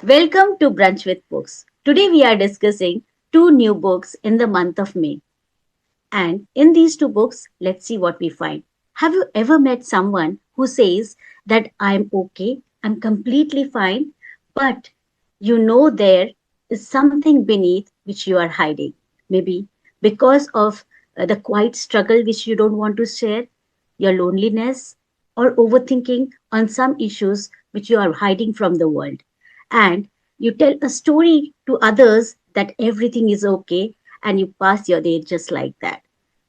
Welcome to Brunch with Books. Today we are discussing two new books in the month of May. And in these two books, let's see what we find. Have you ever met someone who says that I'm okay, I'm completely fine, but you know there is something beneath which you are hiding? Maybe because of the quiet struggle which you don't want to share, your loneliness, or overthinking on some issues which you are hiding from the world. And you tell a story to others that everything is okay and you pass your day just like that.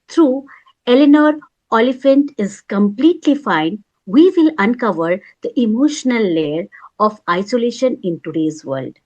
Through Eleanor Oliphant is completely fine, we will uncover the emotional layer of isolation in today's world.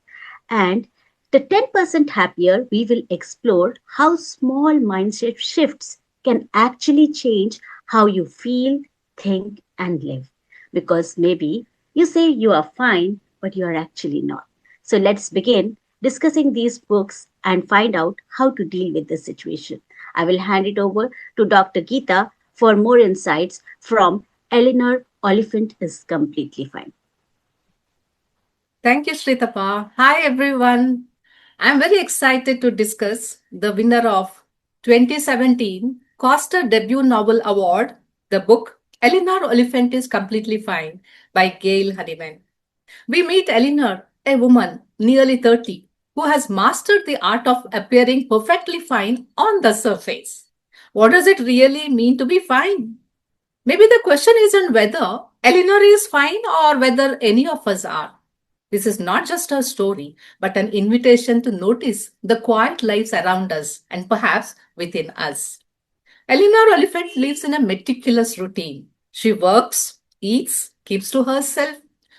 And the 10% happier, we will explore how small mindset shifts can actually change how you feel, think, and live. Because maybe you say you are fine, but you are actually not. So let's begin discussing these books and find out how to deal with the situation. I will hand it over to Dr. Geeta for more insights from Eleanor Oliphant is completely fine. Thank you, Shritapa. Hi, everyone. I'm very excited to discuss the winner of 2017 Costa Debut Novel Award, the book Eleanor Oliphant is Completely Fine by Gail Honeyman. We meet Eleanor, a woman nearly 30, who has mastered the art of appearing perfectly fine on the surface. What does it really mean to be fine? Maybe the question isn't whether Eleanor is fine or whether any of us are. This is not just a story, but an invitation to notice the quiet lives around us and perhaps within us. Eleanor Oliphant lives in a meticulous routine. She works, eats, keeps to herself,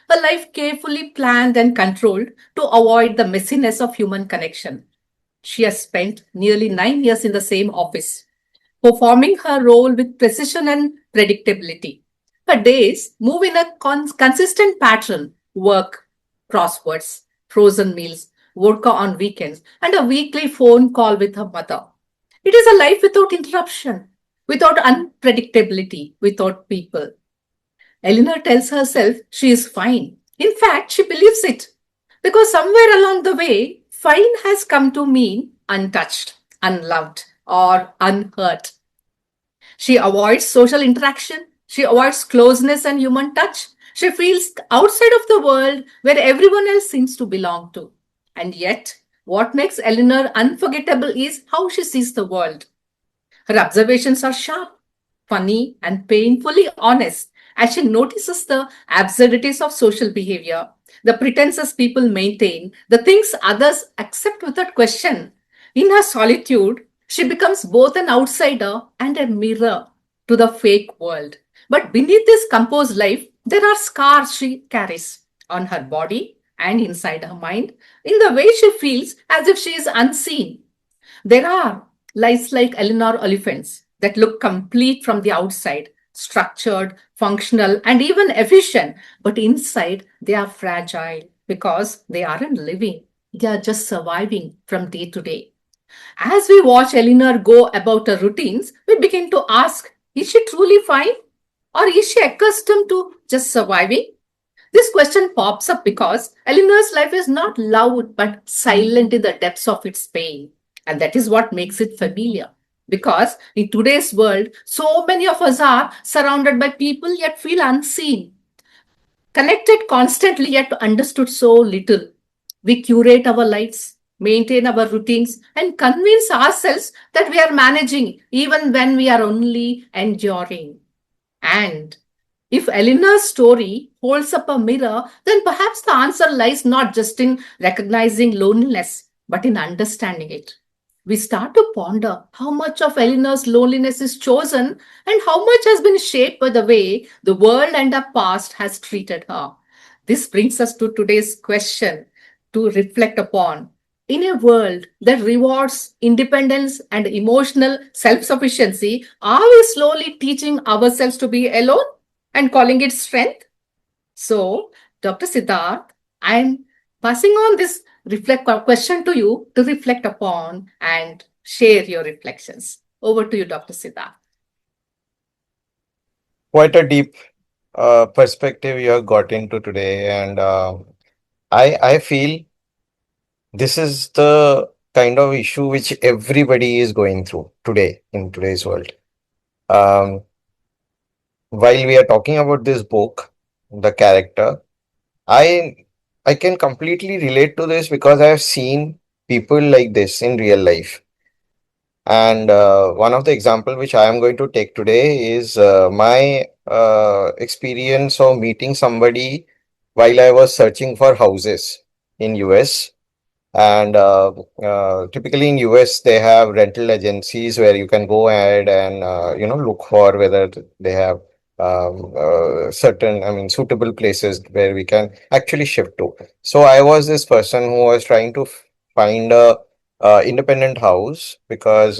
a life carefully planned and controlled to avoid the messiness of human connection. She has spent nearly 9 years in the same office, performing her role with precision and predictability. Her days move in a consistent pattern: work, crosswords, frozen meals, vodka on weekends, and a weekly phone call with her mother. It is a life without interruption, without unpredictability, without people. Eleanor tells herself she is fine. In fact, she believes it. Because somewhere along the way, fine has come to mean untouched, unloved, or unhurt. She avoids social interaction. She avoids closeness and human touch. She feels outside of the world where everyone else seems to belong to. And yet, what makes Eleanor unforgettable is how she sees the world. Her observations are sharp, funny, and painfully honest as she notices the absurdities of social behavior, the pretenses people maintain, the things others accept without question. In her solitude, she becomes both an outsider and a mirror to the fake world. But beneath this composed life, there are scars she carries on her body and inside her mind in the way she feels as if she is unseen. There are lives like Eleanor Oliphants that look complete from the outside, structured, functional, and even efficient, but inside they are fragile because they aren't living. They are just surviving from day to day. As we watch Eleanor go about her routines, we begin to ask, is she truly fine? Or is she accustomed to just surviving? This question pops up because Eleanor's life is not loud but silent in the depths of its pain. And that is what makes it familiar. Because in today's world, so many of us are surrounded by people yet feel unseen, connected constantly yet understood so little. We curate our lives, maintain our routines, and convince ourselves that we are managing even when we are only enduring. And if Eleanor's story holds up a mirror, then perhaps the answer lies not just in recognizing loneliness, but in understanding it. We start to ponder how much of Eleanor's loneliness is chosen and how much has been shaped by the way the world and her past has treated her. This brings us to today's question to reflect upon. In a world that rewards independence and emotional self sufficiency, are we slowly teaching ourselves to be alone and calling it strength? So, Dr. Siddharth, I'm passing on this question to you to reflect upon and share your reflections. Over to you, Dr. Siddharth. Quite a deep perspective you have got into today. And I feel this is the kind of issue which everybody is going through today in today's world. Um, while we are talking about this book, the character, I I can completely relate to this because I have seen people like this in real life. And one of the example which I am going to take today is my experience of meeting somebody while I was searching for houses in US. And typically in US, they have rental agencies where you can go ahead and look for whether they have certain, I mean, suitable places where we can actually shift to. So I was this person who was trying to find a independent house because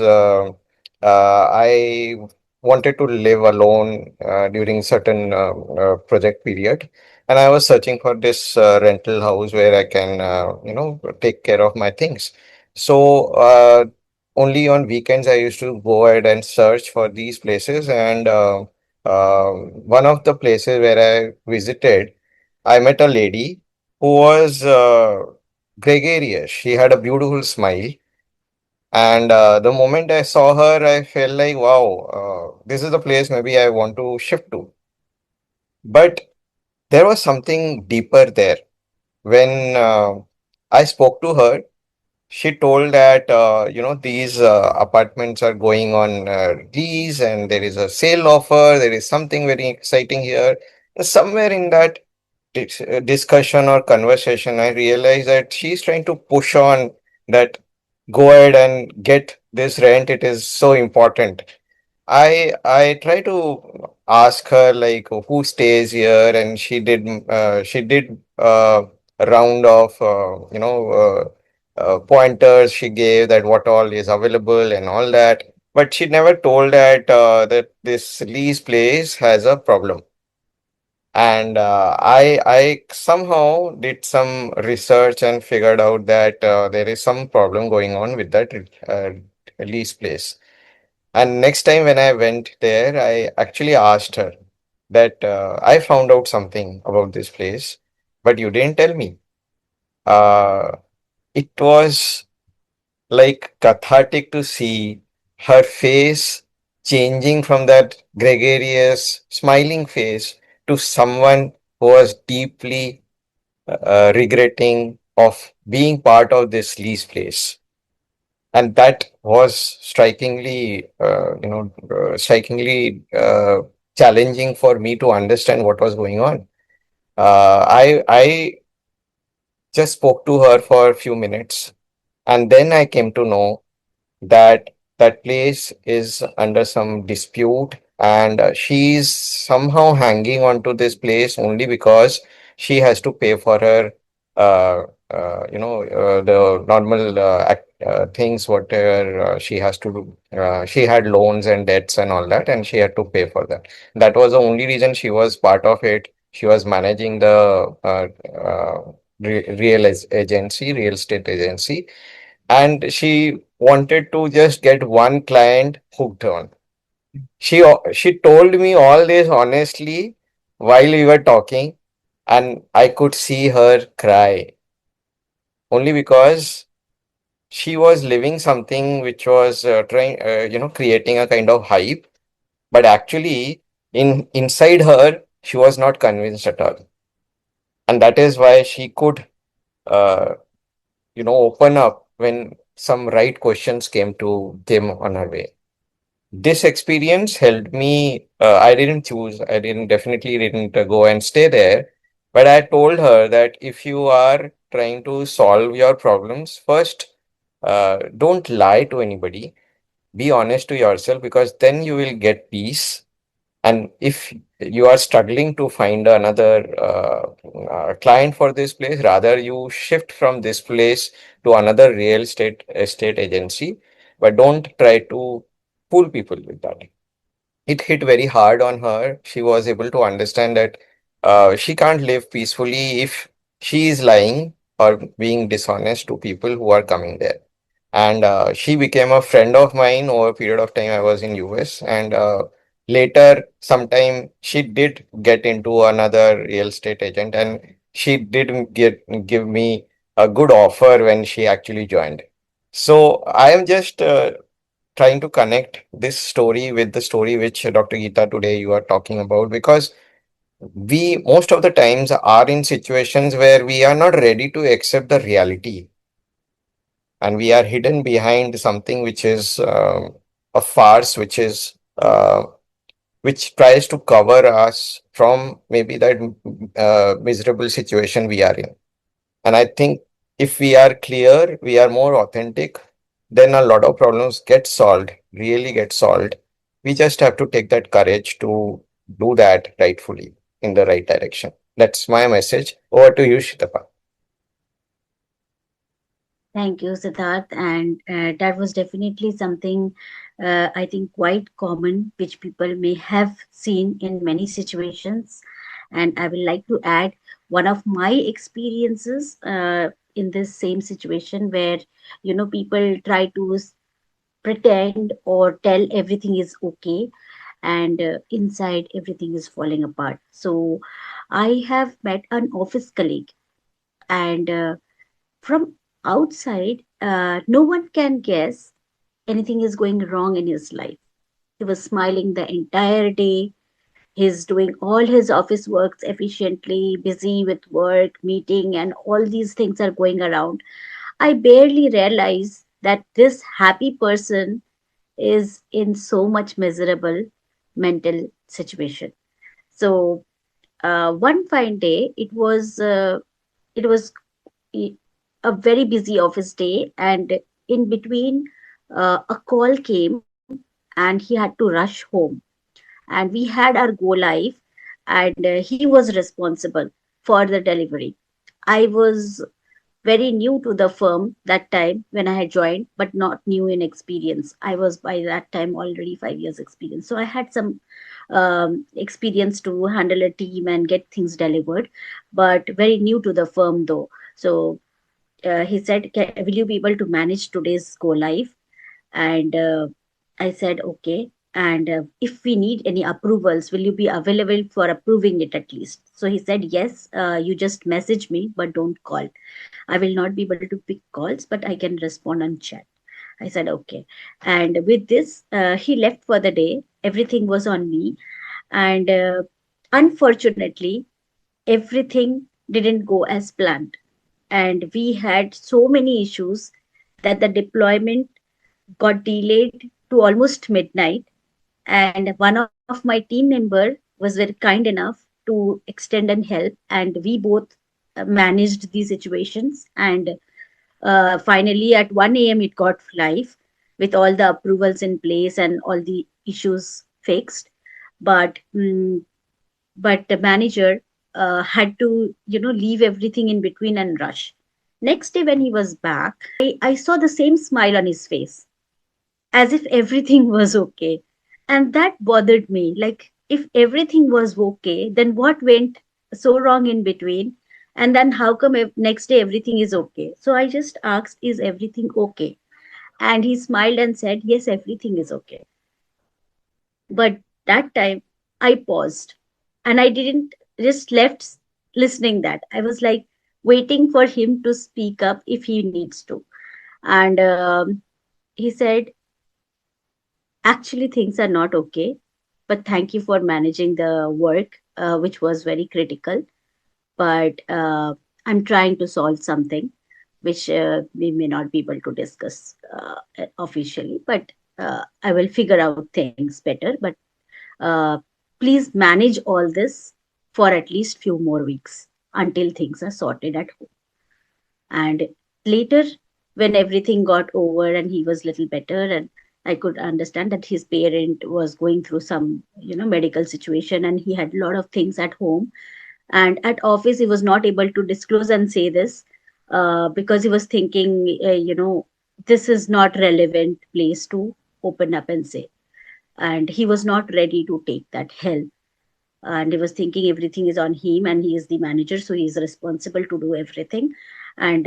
I wanted to live alone during certain project period, and I was searching for this rental house where I can take care of my things. So only on weekends I used to go ahead and search for these places, and one of the places where I visited, I met a lady who was gregarious. She had a beautiful smile, and the moment I saw her, I felt like, wow, this is the place maybe I want to shift to. But there was something deeper there. When I spoke to her, she told that these apartments are going on lease, and there is a sale offer. There is something very exciting here. Somewhere in that discussion or conversation, I realized that she's trying to push on that go ahead and get this rent. It is so important. I try to ask her like who stays here, and she did a round of pointers. She gave that what all is available and all that, but she never told that this lease place has a problem. And I somehow did some research and figured out that there is some problem going on with that uh, lease place. And next time when I went there, I actually asked her that I found out something about this place, but you didn't tell me. Uh, it was like cathartic to see her face changing from that gregarious, smiling face to someone who was deeply regretting of being part of this lease place. And that was strikingly challenging for me to understand what was going on. I just spoke to her for a few minutes, and then I came to know that that place is under some dispute, and she's somehow hanging on to this place only because she has to pay for her the normal things whatever she has to do. She had loans and debts and all that, and she had to pay for that. That was the only reason she was part of it. She was managing the real estate agency, and she wanted to just get one client hooked on. She told me all this honestly while we were talking, and I could see her cry only because she was living something which was trying creating a kind of hype, but actually inside her she was not convinced at all, and that is why she could uh, open up when some right questions came on her way. This experience helped me. I didn't choose. I didn't definitely didn't go and stay there. But I told her that if you are trying to solve your problems, first, don't lie to anybody. Be honest to yourself, because then you will get peace. And if you are struggling to find another client for this place, rather you shift from this place to another real estate agency, but don't try to fool people with that. It hit very hard on her. She was able to understand that she can't live peacefully if she is lying or being dishonest to people who are coming there. And she became a friend of mine over a period of time I was in US. And later, sometime she did get into another real estate agent, and she didn't give me a good offer when she actually joined. So I am just trying to connect this story with the story which Dr. Geeta today you are talking about, because we most of the times are in situations where we are not ready to accept the reality, and we are hidden behind something which is a farce, which tries to cover us from maybe that miserable situation we are in. And I think if we are clear, we are more authentic, then a lot of problems get solved, really get solved. We just have to take that courage to do that rightfully in the right direction. That's my message. Over to you, Shitapa. Thank you, Siddharth. And that was definitely something I think quite common, which people may have seen in many situations. And I would like to add one of my experiences in this same situation where, people try to pretend or tell everything is okay, and inside everything is falling apart. So I have met an office colleague, and from outside, no one can guess anything is going wrong in his life. He was smiling the entire day. He's doing all his office works efficiently, busy with work, meeting, and all these things are going around. I barely realize that this happy person is in so much miserable mental situation. So one fine day, it was e- a very busy office day, and in between, a call came, and he had to rush home. And we had our go live, and he was responsible for the delivery. I was very new to the firm that time when I had joined, but not new in experience. I was by that time already 5 years experience. So I had some experience to handle a team and get things delivered, but very new to the firm though. So he said, "Will you be able to manage today's go live?" And I said, "Okay. And if we need any approvals, will you be available for approving it at least?" So he said, "Yes, you just message me, but don't call. I will not be able to pick calls, but I can respond on chat." I said, "Okay." And with this, he left for the day. Everything was on me. And unfortunately, everything didn't go as planned. And we had so many issues that the deployment got delayed to almost midnight. And one of my team member was very kind enough to extend and help, and we both managed these situations. And finally, at 1 a.m., it got live with all the approvals in place and all the issues fixed. But but the manager had to, leave everything in between and rush. Next day, when he was back, I saw the same smile on his face, as if everything was okay. And that bothered me. Like, if everything was okay, then what went so wrong in between? And then how come next day everything is okay? So I just asked, "Is everything okay?" And he smiled and said, "Yes, everything is okay." But that time I paused, and I didn't just left listening that. I was like waiting for him to speak up if he needs to. And he said, "Actually, things are not okay, but thank you for managing the work, which was very critical. But I'm trying to solve something which we may not be able to discuss officially, but I will figure out things better. But uh, please manage all this for at least few more weeks until things are sorted at home." And later, when everything got over and he was little better, and I could understand that his parent was going through some, medical situation, and he had a lot of things at home. And at office, he was not able to disclose and say this, because he was thinking, this is not relevant place to open up and say. And he was not ready to take that help, and he was thinking everything is on him, and he is the manager, so he is responsible to do everything. And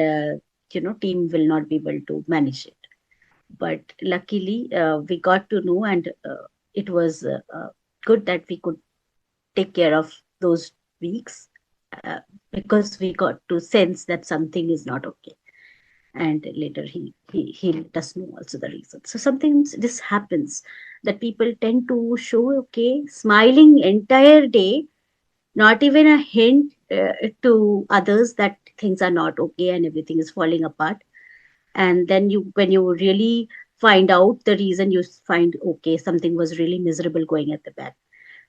team will not be able to manage it. But luckily, we got to know, and it was good that we could take care of those weeks. uh, because we got to sense that something is not okay. And later he let us know also the reason. So sometimes this happens, that people tend to show okay smiling entire day, not even a hint to others that things are not okay and everything is falling apart. And then you, when you really find out the reason, you find okay something was really miserable going at the back.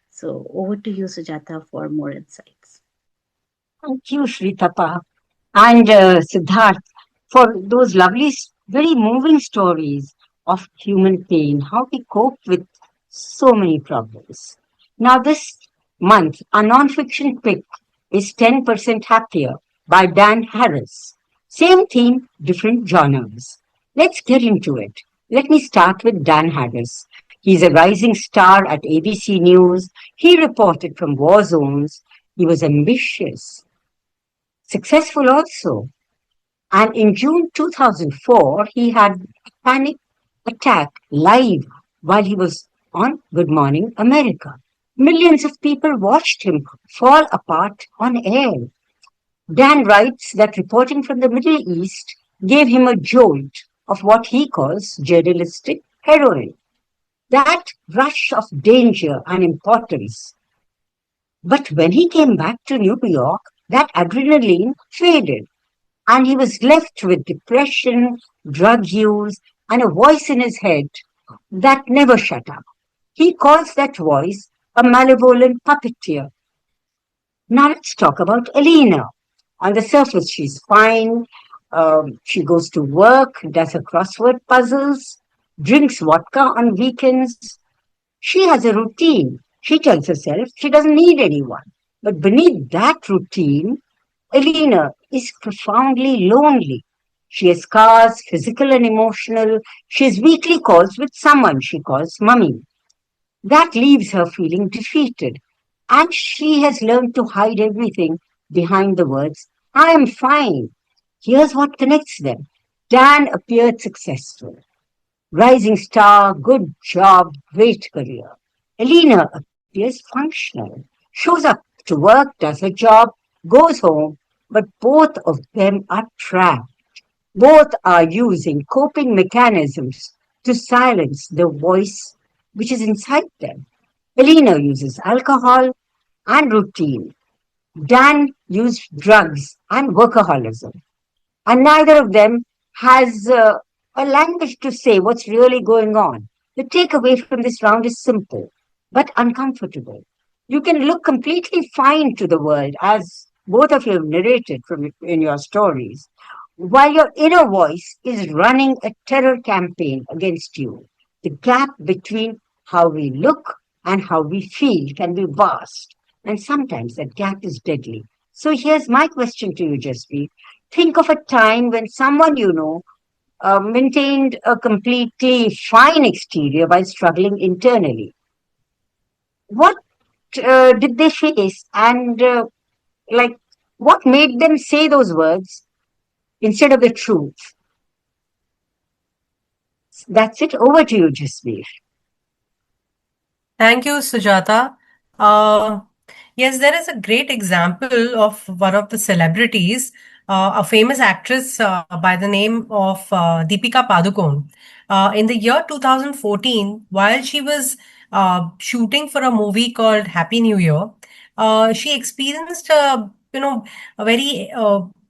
So over to you, Sujata, for more insights. Thank you, Shritapa and Siddharth, for those lovely, very moving stories of human pain, how we cope with so many problems. Now, this month, our nonfiction pick is 10% Happier by Dan Harris. Same theme, different genres. Let's get into it. Let me start with Dan Harris. He's a rising star at ABC News. He reported from war zones. He was ambitious, successful also. And in June 2004, he had a panic attack live while he was on Good Morning America. Millions of people watched him fall apart on air. Dan writes that reporting from the Middle East gave him a jolt of what he calls journalistic heroin. That rush of danger and importance. But when he came back to New York, that adrenaline faded, and he was left with depression, drug use, and a voice in his head that never shut up. He calls that voice a malevolent puppeteer. Now let's talk about Alina. On the surface, she's fine. She goes to work, does her crossword puzzles, drinks vodka on weekends. She has a routine. She tells herself she doesn't need anyone. But beneath that routine, Elena is profoundly lonely. She has scars, physical and emotional. She has weekly calls with someone she calls mummy. That leaves her feeling defeated. And she has learned to hide everything behind the words, I am fine. Here's what connects them. Dan appeared successful. Rising star, good job, great career. Elena appears functional, shows up to work, does her job, goes home, but both of them are trapped. Both are using coping mechanisms to silence the voice which is inside them. Elena uses alcohol and routine. Dan used drugs and workaholism. And neither of them has a language to say what's really going on. The takeaway from this round is simple but uncomfortable. You can look completely fine to the world, as both of you have narrated from in your stories, while your inner voice is running a terror campaign against you. The gap between how we look and how we feel can be vast, and sometimes that gap is deadly. So here's my question to you, Jaspreet. Think of a time when someone you know maintained a completely fine exterior while struggling internally. What did they face, and like what made them say those words instead of the truth? That's it. Over to you, Jasveer. Thank you, Sujata. Uh, yes, there is a great example of one of the celebrities, a famous actress by the name of Deepika Padukone. In the year 2014, while she was shooting for a movie called Happy New Year, she experienced a very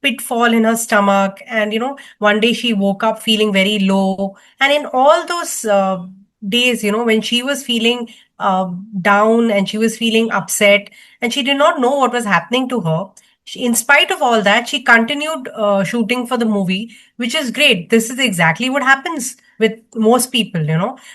pitfall in her stomach, and one day she woke up feeling very low, and in all those days, when she was feeling down and she was feeling upset and she did not know what was happening to her. In spite of all that, she continued shooting for the movie, which is great. This is exactly what happens with most people.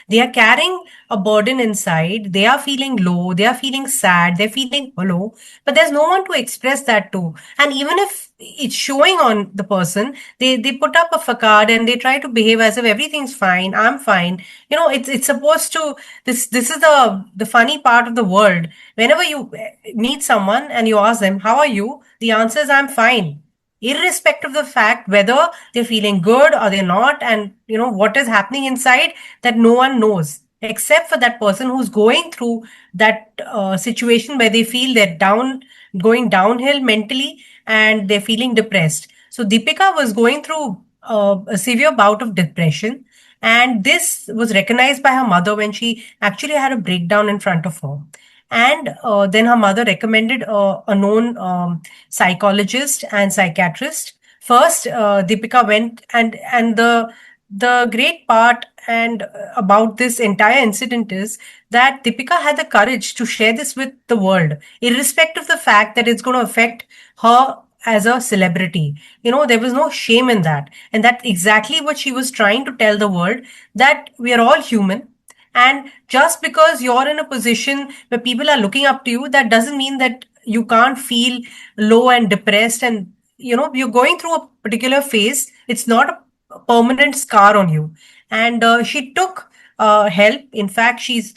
They are carrying a burden inside, they are feeling low, they are feeling sad, they're feeling hollow, but there's no one to express that to. And even if it's showing on the person, they put up a facade and they try to behave as if everything's fine, I'm fine. It's supposed to, this is the funny part of the world. Whenever you meet someone and you ask them how are you, the answer is I'm fine, irrespective of the fact whether they're feeling good or they're not, and what is happening inside, that no one knows. except for that person who's going through that situation where they feel they're going downhill mentally and they're feeling depressed. So Deepika was going through a severe bout of depression, and this was recognized by her mother when she actually had a breakdown in front of her. And then her mother recommended a known psychologist and psychiatrist. First, Deepika went, and the great part and about this entire incident is that Deepika had the courage to share this with the world, irrespective of the fact that it's going to affect her as a celebrity. There was no shame in that. And that's exactly what she was trying to tell the world, that we are all human. And just because you're in a position where people are looking up to you, that doesn't mean that you can't feel low and depressed. And, you're going through a particular phase. It's not a permanent scar on you. And she took help. In fact, she's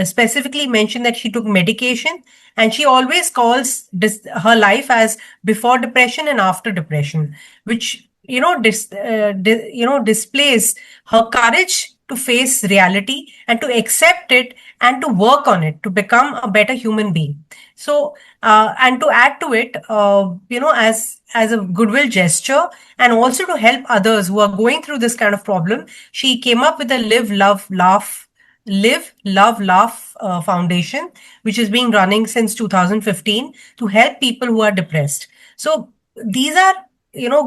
specifically mentioned that she took medication, and she always calls her life as before depression and after depression, which displays her courage to face reality and to accept it and to work on it to become a better human being. So and to add to it, as a goodwill gesture, and also to help others who are going through this kind of problem, she came up with the Live, Love, Laugh Foundation, which is being running since 2015 to help people who are depressed. So these are,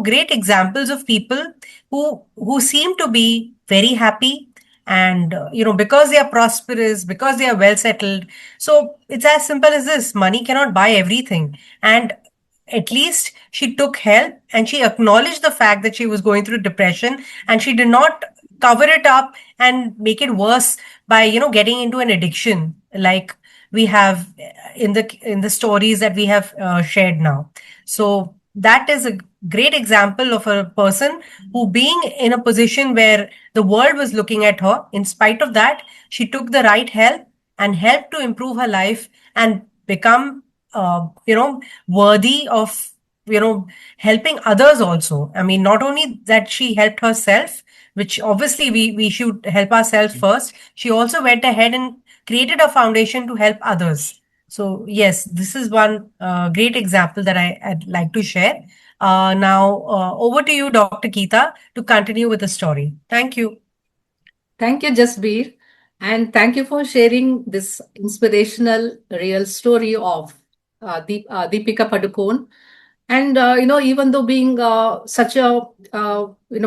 great examples of people who seem to be very happy, and because they are prosperous, because they are well settled. So it's as simple as this: money cannot buy everything, and at least she took help, and she acknowledged the fact that she was going through depression, and she did not cover it up and make it worse by getting into an addiction like we have in the stories that we have shared now. So that is a great example of a person who, being in a position where the world was looking at her, in spite of that, she took the right help and helped to improve her life and become worthy of helping others also. I mean, not only that she helped herself, which obviously we should help ourselves first, she also went ahead and created a foundation to help others. So yes, this is one great example that I'd like to share. Now over to you, Dr. Geeta, to continue with the story. Thank you. Thank you, Jasbir. And thank you for sharing this inspirational real story of Deepika Padukone. And even though being such a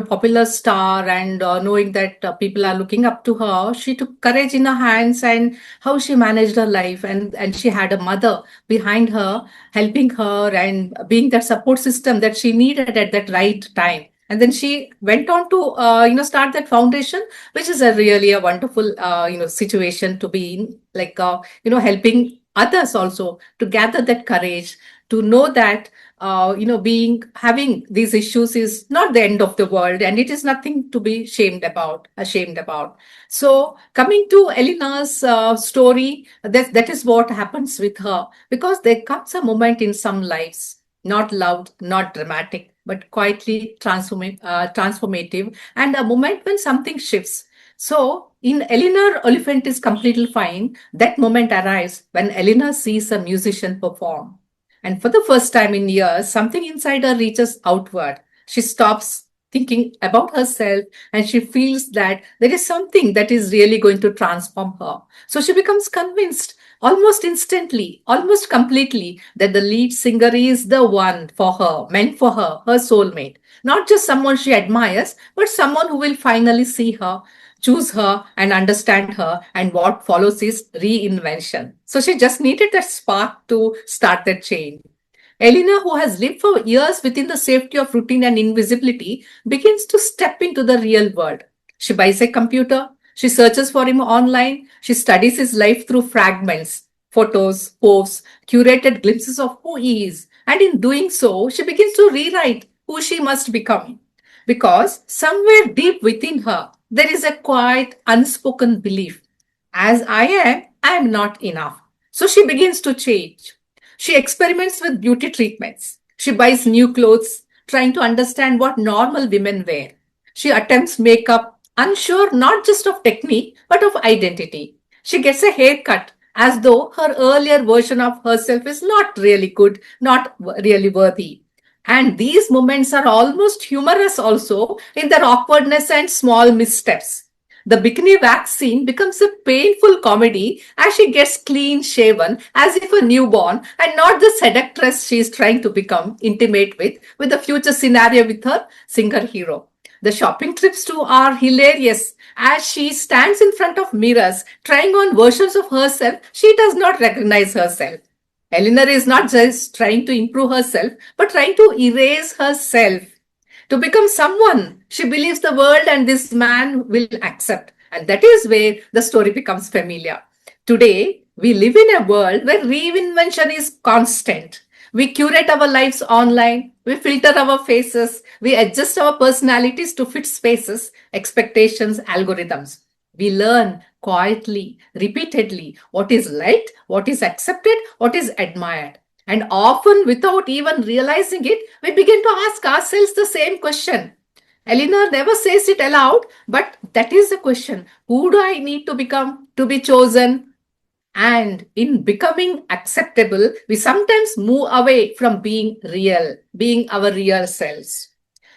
popular star, and knowing that people are looking up to her, she took courage in her hands, and how she managed her life, and she had a mother behind her helping her and being that support system that she needed at that right time. And then she went on to start that foundation, which is a really a wonderful situation to be in, like helping others also to gather that courage to know that being having these issues is not the end of the world, and it is nothing to be ashamed about. So coming to Eleanor's story, that is what happens with her, because there comes a moment in some lives, not loud, not dramatic, but quietly transformative, and a moment when something shifts. So in Eleanor Oliphant is Completely Fine, that moment arrives when Eleanor sees a musician perform. And for the first time in years, something inside her reaches outward. She stops thinking about herself, and she feels that there is something that is really going to transform her. So she becomes convinced almost instantly, almost completely, that the lead singer is the one for her, meant for her soulmate. Not just someone she admires, but someone who will finally see her, choose her, and understand her. And what follows is reinvention. So she just needed that spark to start that change. Eleanor, who has lived for years within the safety of routine and invisibility, begins to step into the real world. She buys a computer, she searches for him online, she studies his life through fragments, photos, posts, curated glimpses of who he is. And in doing so, she begins to rewrite who she must become. Because somewhere deep within her, there is a quiet, unspoken belief: as I am not enough. So she begins to change. She experiments with beauty treatments. She buys new clothes, trying to understand what normal women wear. She attempts makeup unsure not just of technique but of identity. She gets a haircut as though her earlier version of herself is not really good, not really worthy. And these moments are almost humorous also in their awkwardness and small missteps. The bikini wax scene becomes a painful comedy as she gets clean shaven as if a newborn and not the seductress she is trying to become intimate with the future scenario with her singer hero. The shopping trips too are hilarious as she stands in front of mirrors trying on versions of herself she does not recognize herself. Eleanor is not just trying to improve herself but trying to erase herself to become someone she believes the world and this man will accept. And that is where the story becomes familiar. Today, we live in a world where reinvention is constant. We curate our lives online, we filter our faces, we adjust our personalities to fit spaces, expectations, algorithms. We learn quietly, repeatedly what is liked, what is accepted, what is admired. And often, without even realizing it, we begin to ask ourselves the same question. Eleanor never says it aloud, but that is the question. Who do I need to become to be chosen? And in becoming acceptable, we sometimes move away from being real, being our real selves.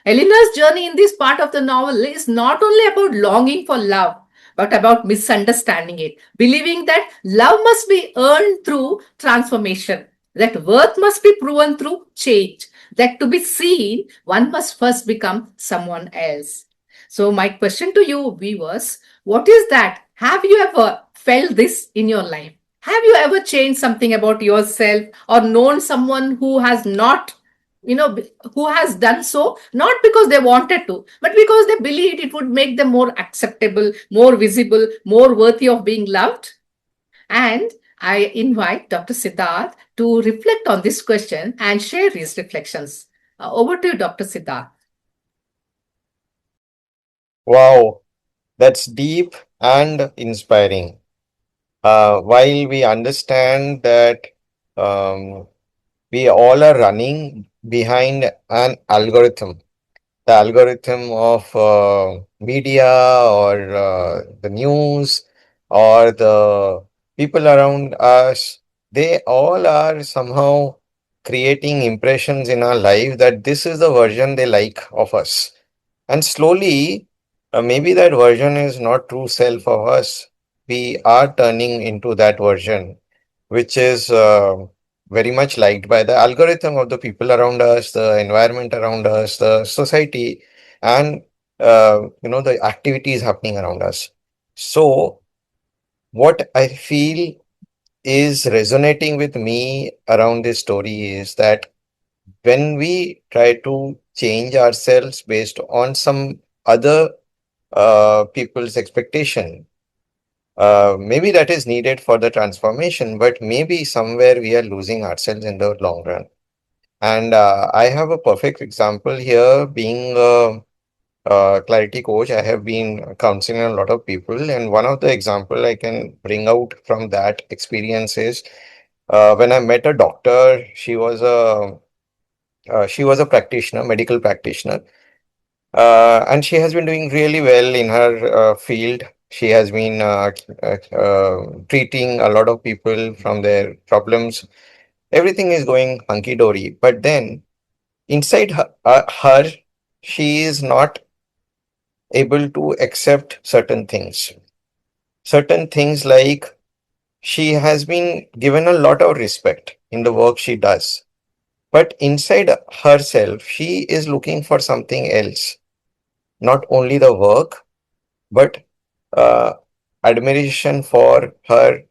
Eleanor's journey in this part of the novel is not only about longing for love, but about misunderstanding it, believing that love must be earned through transformation, that worth must be proven through change, that to be seen, one must first become someone else. So, my question to you, viewers, what is that? Have you ever felt this in your life? Have you ever changed something about yourself or known someone who has not, who has done so, not because they wanted to, but because they believed it would make them more acceptable, more visible, more worthy of being loved? And I invite Dr. Siddharth to reflect on this question and share his reflections. Over to you, Dr. Siddharth. Wow, that's deep and inspiring. While we understand that um, we all are running behind an algorithm, the algorithm of media or the news or the people around us, they all are somehow creating impressions in our life that this is the version they like of us. And slowly, maybe that version is not true self of us. We are turning into that version, which is very much liked by the algorithm of the people around us, the environment around us, the society, and the activities happening around us. So, what I feel is resonating with me around this story is that when we try to change ourselves based on some other people's expectation, maybe that is needed for the transformation, but maybe somewhere we are losing ourselves in the long run. And I have a perfect example here. Being a clarity coach, I have been counseling a lot of people, and one of the example I can bring out from that experience is when I met a doctor. She was a practitioner, medical practitioner, and she has been doing really well in her field. She has been treating a lot of people from their problems. Everything is going hunky dory. But then inside her, she is not able to accept certain things. Certain things like she has been given a lot of respect in the work she does. But inside herself, she is looking for something else, not only the work, but uh, admiration for her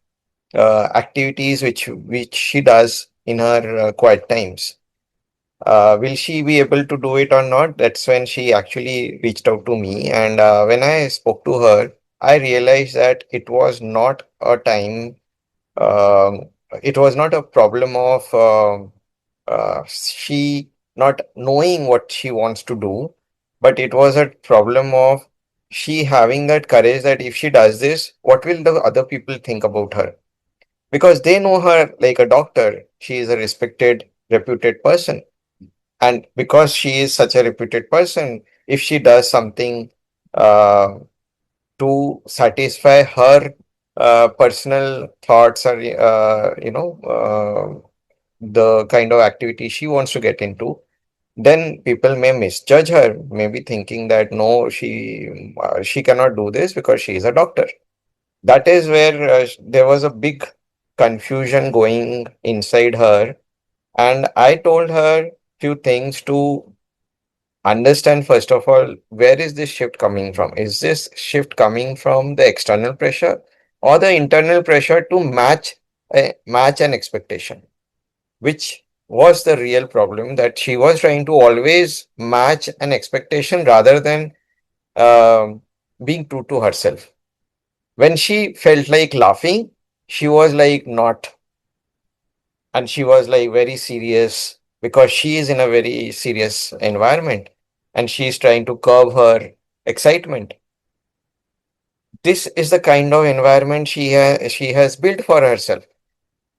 activities which she does in her quiet times. Will she be able to do it or not? That's when she actually reached out to me, and when I spoke to her, I realized that it was not a time. Um, it was not a problem of she not knowing what she wants to do, but it was a problem of she having that courage that if she does this, what will the other people think about her? Because they know her like a doctor. She is a respected, reputed person. And because she is such a reputed person, if she does something, uh, to satisfy her personal thoughts, or the kind of activity she wants to get into, then people may misjudge her, maybe thinking that no, she cannot do this because she is a doctor. That is where there was a big confusion going inside her, and I told her few things to understand. First of all, where is this shift coming from? Is this shift coming from the external pressure or the internal pressure to match an expectation, which was the real problem, that she was trying to always match an expectation rather than um, being true to herself. When she felt like laughing, she was like not, and she was like very serious because she is in a very serious environment and she is trying to curb her excitement. This is the kind of environment she has built for herself,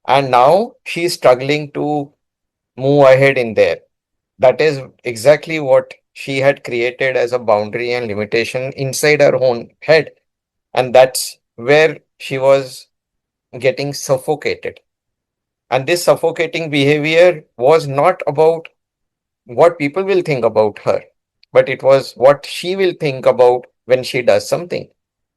and now she is struggling to move ahead in there. That is exactly what she had created as a boundary and limitation inside her own head, and that's where she was getting suffocated. And this suffocating behavior was not about what people will think about her, but it was what she will think about when she does something.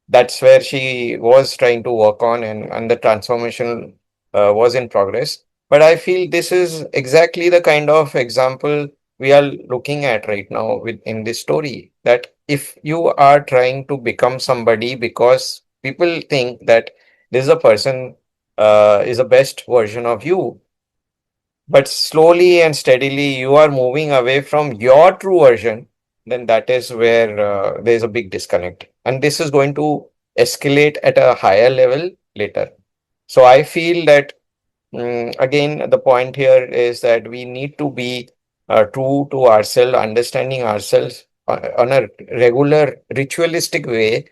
That's where she was trying to work on, and the transformation was in progress. But I feel this is exactly the kind of example we are looking at right now in this story, that if you are trying to become somebody because people think that this is a person is the best version of you, but slowly and steadily you are moving away from your true version, then that is where there's a big disconnect. And this is going to escalate at a higher level later. So I feel that, again, the point here is that we need to be true to ourselves, understanding ourselves on a regular ritualistic way,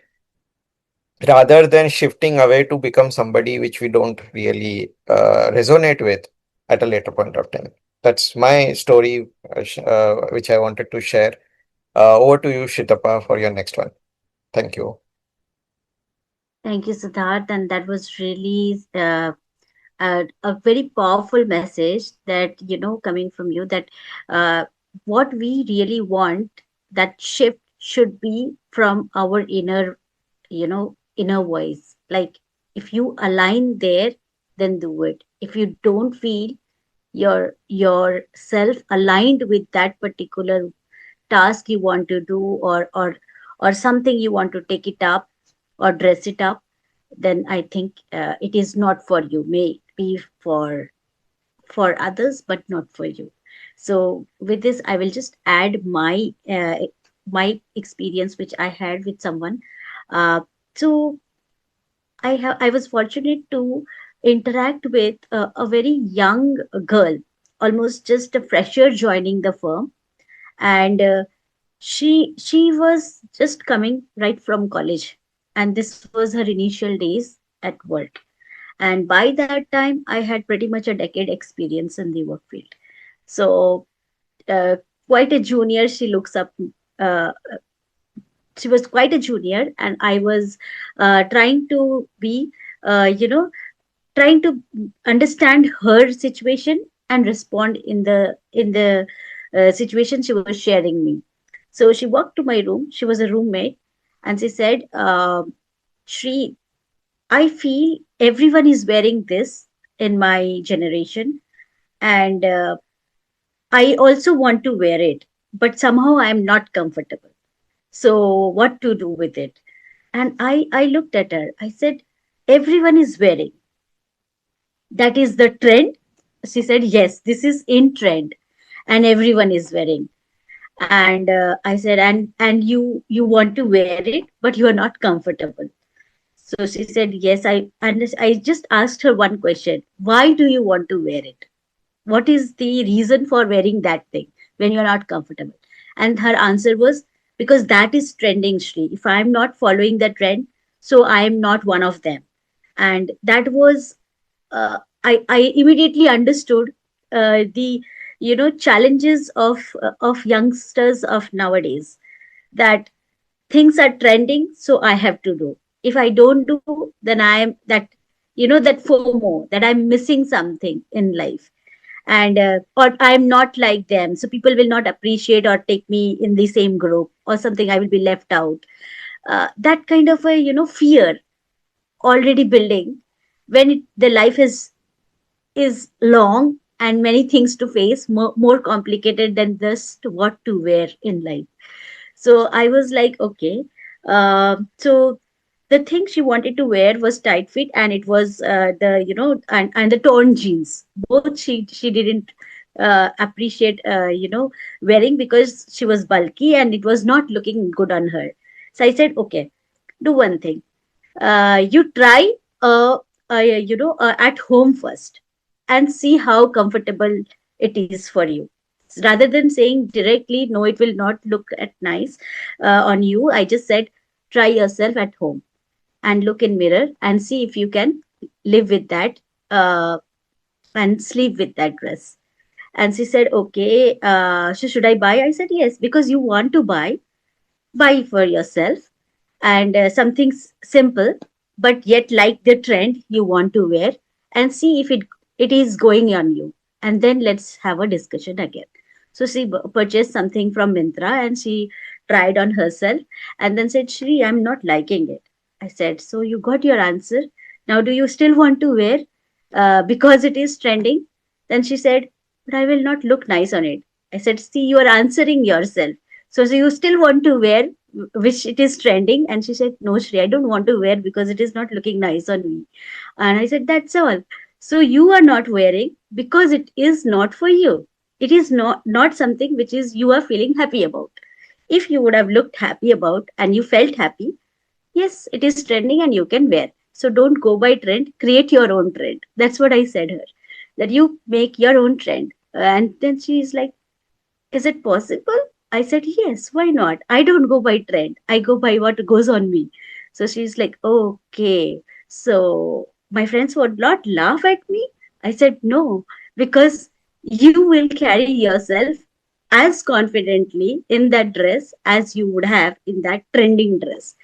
rather than shifting away to become somebody which we don't really resonate with at a later point of time. That's my story, which I wanted to share. Over to you, Shitapa, for your next one. Thank you. Thank you, Siddharth. And that was really a very powerful message that, coming from you, that uh, what we really want, that shift should be from our inner voice. Like, if you align there, then do it. If you don't feel yourself aligned with that particular task you want to do, or something you want to take it up or dress it up, then I think it is not for you. May it be for others, but not for you. So with this, I will just add my experience which I had with someone. So I was fortunate to interact with a very young girl, almost just a fresher joining the firm. And she was just coming right from college, and this was her initial days at work. And by that time, I had pretty much a decade experience in the work field. So uh, quite a junior, she looks up. uh, she was quite a junior, and I was trying to be trying to understand her situation and respond in the situation she was sharing me. So she walked to my room. She was a roommate, and she said, Shri, I feel everyone is wearing this in my generation, and I also want to wear it, but somehow I am not comfortable. So, what to do with it? And I looked at her. I said, everyone is wearing. That is the trend. She said, yes, this is in trend, and everyone is wearing. And I said, and you want to wear it, but you are not comfortable. So she said, yes. I just asked her one question: why do you want to wear it? What is the reason for wearing that thing when you're not comfortable? And her answer was, because that is trending, Shri. If I'm not following the trend, so I am not one of them. And that was, I immediately understood the challenges of youngsters of nowadays. That things are trending, so I have to do. If I don't do, then I am that, that FOMO, that I'm missing something in life. And or I'm not like them, so people will not appreciate or take me in the same group, or something, I will be left out. That kind of a fear already building, when the life is long and many things to face, more complicated than just what to wear in life. So I was like, okay. So the thing she wanted to wear was tight fit, and it was the and the torn jeans. Both she didn't appreciate wearing, because she was bulky and it was not looking good on her. So I said, okay, do one thing. You try at home first, and see how comfortable it is for you, rather than saying directly no, it will not look at nice on you. I just said, try yourself at home and look in mirror and see if you can live with that, uh, and sleep with that dress. And she said, okay, so should I buy? I said, yes, because you want to buy for yourself, and something simple, but yet like the trend you want to wear, and see if it is going on you, and then let's have a discussion again. So she purchased something from Mintra, and she tried on herself, and then said, Shri, I'm not liking it. I said, so you got your answer. Now do you still want to wear, because it is trending? Then she said, but I will not look nice on it. I said, see, you are answering yourself. So you still want to wear, which it is trending? And she said, no, Shri, I don't want to wear because it is not looking nice on me. And I said, that's all. So you are not wearing because it is not for you. It is not something which is you are feeling happy about. If you would have looked happy about and you felt happy, yes, it is trending and you can wear. So don't go by trend, create your own trend. That's what I said her, that you make your own trend. And then she is like, is it possible? I said, yes, why not? I don't go by trend. I go by what goes on me. So she's like, okay. So my friends would not laugh at me. I said, no, because you will carry yourself as confidently in that dress as you would have in that trending dress.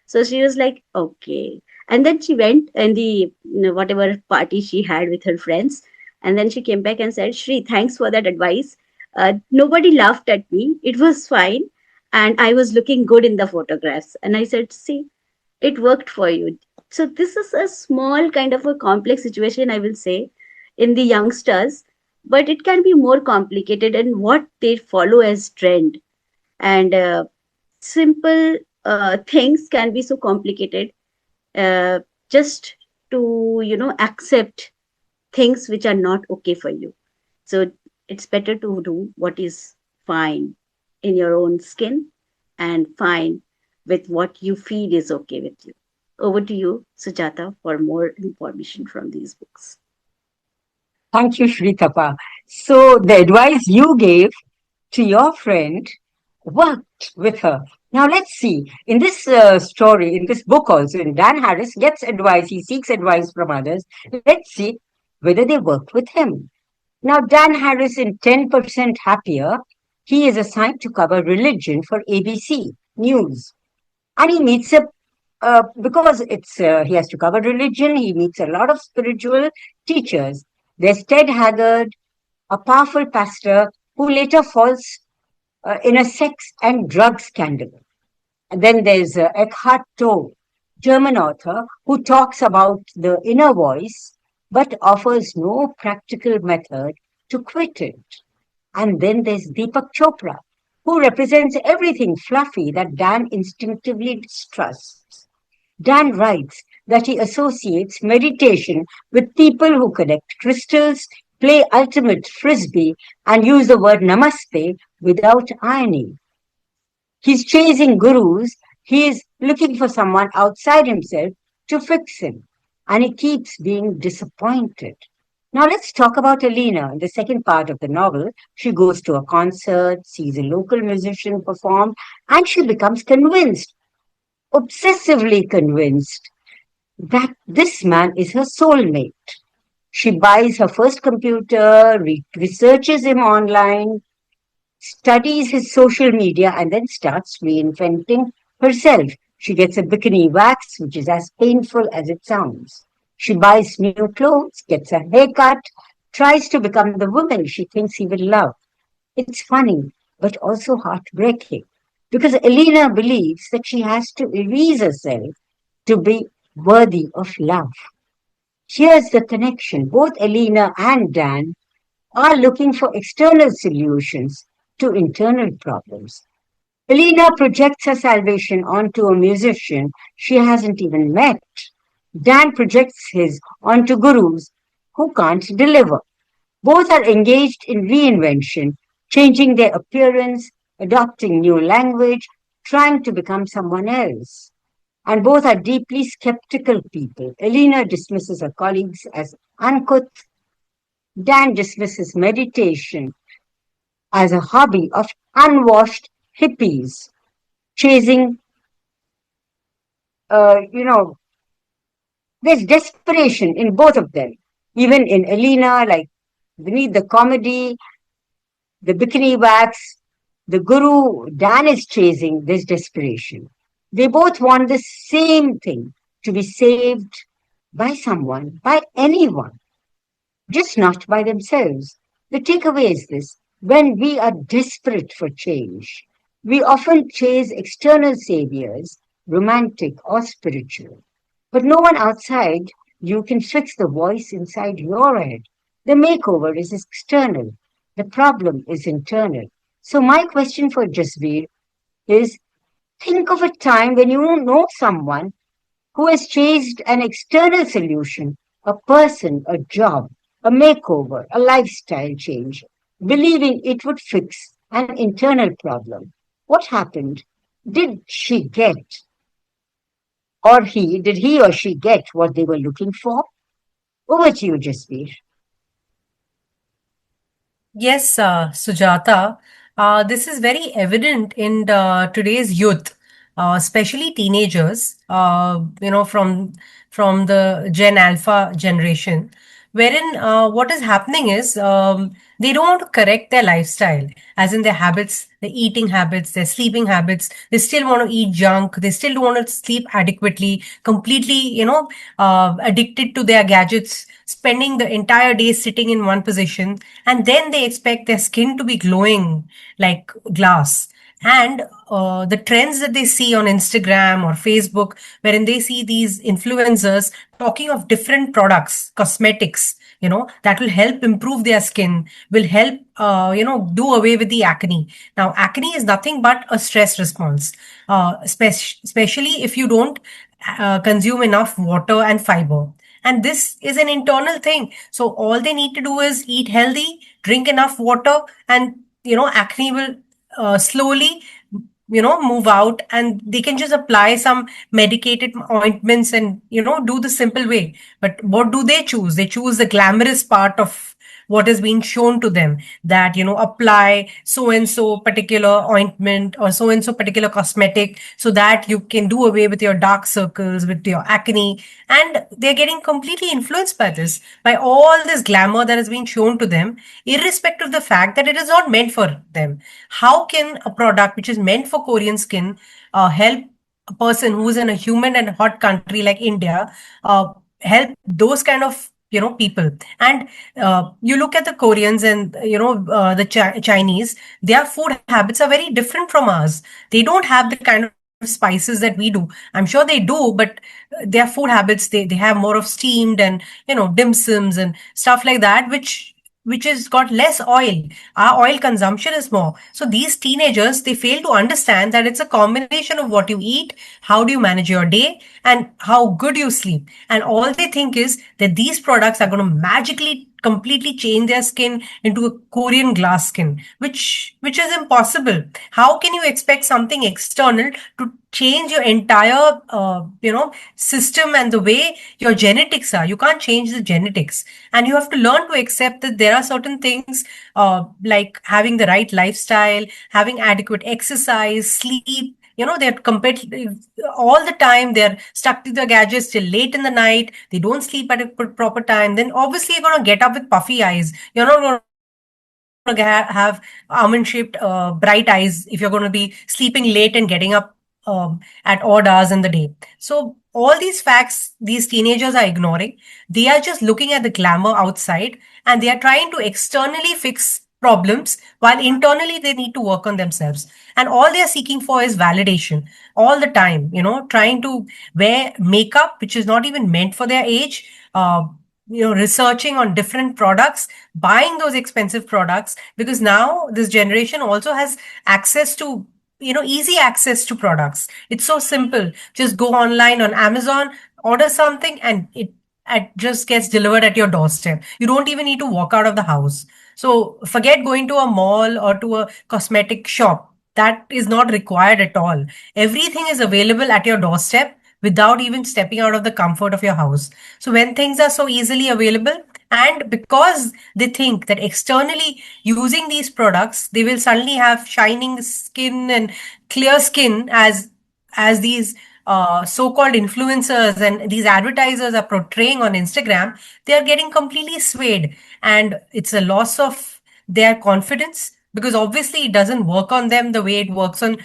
So she was like, okay. And then she went in the whatever party she had with her friends. And then she came back and said, Shri, thanks for that advice. Nobody laughed at me. It was fine. And I was looking good in the photographs. And I said, see, it worked for you. So this is a small kind of a complex situation, I will say, in the youngsters, but it can be more complicated in what they follow as trend. And simple things can be so complicated, uh, just to accept things which are not okay for you. So it's better to do what is fine in your own skin, and fine with what you feel is okay with you. Over to you, Sujata, for more information from these books. Thank you, Shritapa. So the advice you gave to your friend worked with her. Now let's see. In this story, in this book also, in Dan Harris gets advice, he seeks advice from others. Let's see whether they worked with him. Now, Dan Harris in 10% Happier, he is assigned to cover religion for ABC News. And he meets because he has to cover religion, he meets a lot of spiritual teachers. There's Ted Haggard, a powerful pastor who later falls in a sex and drug scandal. And then there's Eckhart Tolle, German author, who talks about the inner voice but offers no practical method to quit it. And then there's Deepak Chopra, who represents everything fluffy that Dan instinctively distrusts. Dan writes that he associates meditation with people who collect crystals, play ultimate frisbee, and use the word namaste without irony. He's chasing gurus. He is looking for someone outside himself to fix him. And he keeps being disappointed. Now let's talk about Alina. In the second part of the novel, she goes to a concert, sees a local musician perform, and she becomes convinced, obsessively convinced, that this man is her soulmate. She buys her first computer, researches him online, studies his social media, and then starts reinventing herself. She gets a bikini wax, which is as painful as it sounds. She buys new clothes, gets a haircut, tries to become the woman she thinks he will love. It's funny, but also heartbreaking, because Elena believes that she has to erase herself to be worthy of love. Here's the connection. Both Elena and Dan are looking for external solutions to internal problems. Elena projects her salvation onto a musician she hasn't even met. Dan projects his onto gurus who can't deliver. Both are engaged in reinvention, changing their appearance, adopting new language, trying to become someone else. And both are deeply skeptical people. Elena dismisses her colleagues as uncouth. Dan dismisses meditation as a hobby of unwashed hippies, chasing, uh, you know, there's desperation in both of them. Even in Elena, like beneath the comedy, the bikini wax, the guru Dan is chasing, there's desperation. They both want the same thing, to be saved by someone, by anyone, just not by themselves. The takeaway is this: when we are desperate for change, we often chase external saviors, romantic or spiritual. But no one outside you can fix the voice inside your head. The makeover is external, the problem is internal. So, my question for Jasveer is, think of a time when you know someone who has chased an external solution, a person, a job, a makeover, a lifestyle change, believing it would fix an internal problem. What happened? Did she get, or did he or she get what they were looking for? Over to you, Jasveer. Yes, Sujata, this is very evident in today's youth, especially teenagers, from the Gen Alpha generation, wherein what is happening is they don't want to correct their lifestyle, as in their habits, their eating habits, their sleeping habits. They still want to eat junk. They still don't want to sleep adequately, completely, addicted to their gadgets, spending the entire day sitting in one position, and then they expect their skin to be glowing like glass. And the trends that they see on Instagram or Facebook, wherein they see these influencers talking of different products, cosmetics, that will help improve their skin, will help, do away with the acne. Now, acne is nothing but a stress response, especially if you don't consume enough water and fiber. And this is an internal thing. So all they need to do is eat healthy, drink enough water, and acne will slowly move out, and they can just apply some medicated ointments and do the simple way. But what do they choose? They choose the glamorous part of what is being shown to them, that apply so and so particular ointment or so and so particular cosmetic so that you can do away with your dark circles, with your acne. And they're getting completely influenced by this, by all this glamour that has been shown to them, irrespective of the fact that it is not meant for them. How can a product which is meant for Korean skin help a person who's in a humid and hot country like India, help those kind of people? And you look at the Koreans and the Chinese, their food habits are very different from ours. They don't have the kind of spices that we do. I'm sure they do, but their food habits, they have more of steamed and dim sums and stuff like that, which has got less oil. Our oil consumption is more. So these teenagers, they fail to understand that it's a combination of what you eat, how do you manage your day, and how good you sleep. And all they think is that these products are going to magically completely change their skin into a Korean glass skin, which is impossible. How can you expect something external to change your entire system and the way your genetics are? You can't change the genetics, and you have to learn to accept that there are certain things, like having the right lifestyle, having adequate exercise, sleep. They're all the time, they're stuck to their gadgets till late in the night. They don't sleep at a proper time. Then obviously you're going to get up with puffy eyes. You're not going to have almond shaped bright eyes if you're going to be sleeping late and getting up at odd hours in the day. So all these facts these teenagers are ignoring. They are just looking at the glamour outside, and they are trying to externally fix problems while internally they need to work on themselves. And all they are seeking for is validation all the time, trying to wear makeup which is not even meant for their age. Researching on different products, buying those expensive products, because now this generation also has access to, easy access to products. It's so simple. Just go online on Amazon, order something, and it just gets delivered at your doorstep. You don't even need to walk out of the house. So forget going to a mall or to a cosmetic shop. That is not required at all. Everything is available at your doorstep without even stepping out of the comfort of your house. So when things are so easily available, and because they think that externally using these products, they will suddenly have shining skin and clear skin, as these so-called influencers and these advertisers are portraying on Instagram, they are getting completely swayed, and it's a loss of their confidence, because obviously it doesn't work on them the way it works on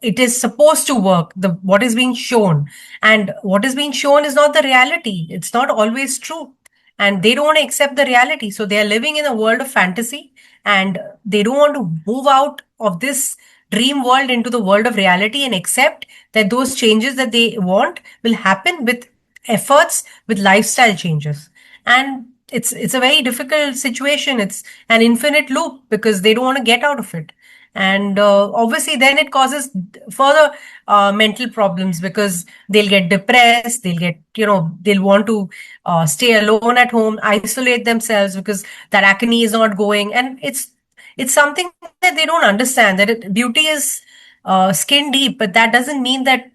it is supposed to work, the what is being shown. And what is being shown is not the reality. It's not always true, and they don't want to accept the reality, so they are living in a world of fantasy, and they don't want to move out of this dream world into the world of reality and accept that those changes that they want will happen with efforts, with lifestyle changes. And it's a very difficult situation. It's an infinite loop because they don't want to get out of it. And obviously then it causes further mental problems, because they'll get depressed, they'll want to stay alone at home, isolate themselves, because that acne is not going. And it's something that they don't understand, that beauty is skin deep, but that doesn't mean that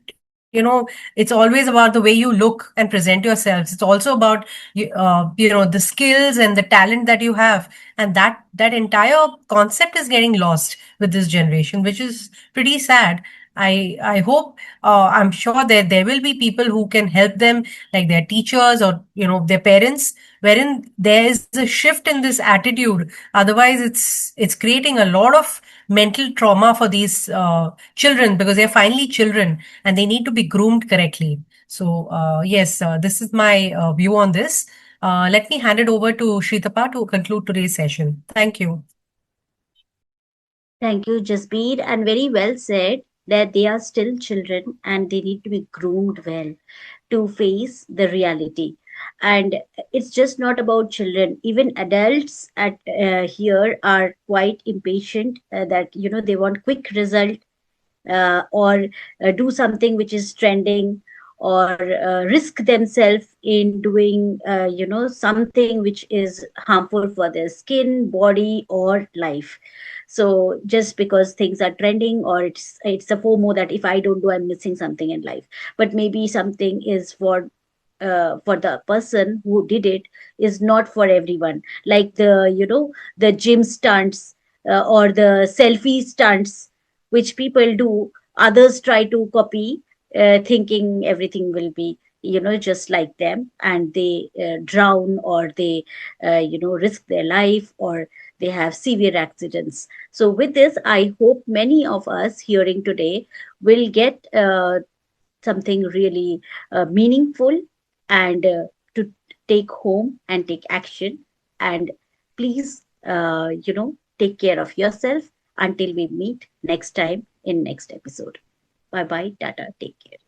it's always about the way you look and present yourselves. It's also about the skills and the talent that you have, and that entire concept is getting lost with this generation, which is pretty sad. I hope, I'm sure that there will be people who can help them, like their teachers or their parents, wherein there is a shift in this attitude. Otherwise, it's creating a lot of mental trauma for these children, because they're finally children and they need to be groomed correctly. So yes, this is my view on this. Let me hand it over to Shritapa to conclude today's session. Thank you. Thank you, Jasbir, and very well said that they are still children and they need to be groomed well to face the reality. And it's just not about children. Even adults at here are quite impatient, that they want quick result, or do something which is trending, or risk themselves in doing something which is harmful for their skin, body, or life. So just because things are trending, or it's a FOMO that if I don't do, I'm missing something in life. But maybe something is for the person who did it, is not for everyone. Like the gym stunts, or the selfie stunts which people do, others try to copy, thinking everything will be just like them, and they drown, or they risk their life, or they have severe accidents. So with this, I hope many of us hearing today will get something really meaningful, and to take home and take action. And please, take care of yourself until we meet next time in next episode. Bye bye, tata, take care.